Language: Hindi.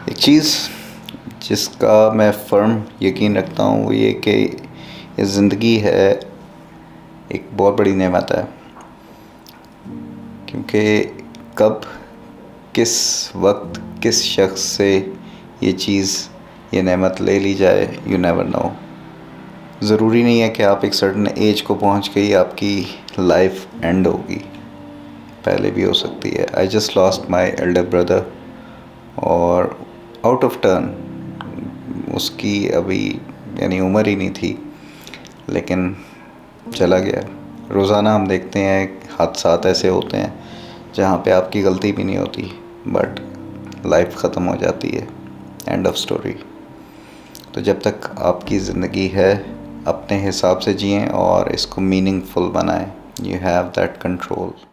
एक चीज़ जिसका मैं फ़र्म यकीन रखता हूँ वो ये कि ये ज़िंदगी है एक बहुत बड़ी नेमत है, क्योंकि कब किस वक्त किस शख्स से ये नेमत ले ली जाए, यू नेवर नो। ज़रूरी नहीं है कि आप एक सर्टन एज को पहुँच के ही आपकी लाइफ एंड होगी, पहले भी हो सकती है। I just lost my elder brother और आउट ऑफ टर्न, उसकी अभी यानी उम्र ही नहीं थी, लेकिन चला गया। रोज़ाना हम देखते हैं हादसात ऐसे होते हैं जहाँ पे आपकी गलती भी नहीं होती, बट लाइफ ख़त्म हो जाती है, एंड ऑफ स्टोरी। तो जब तक आपकी ज़िंदगी है अपने हिसाब से जिएं और इसको मीनिंगफुल बनाएं। You have that control.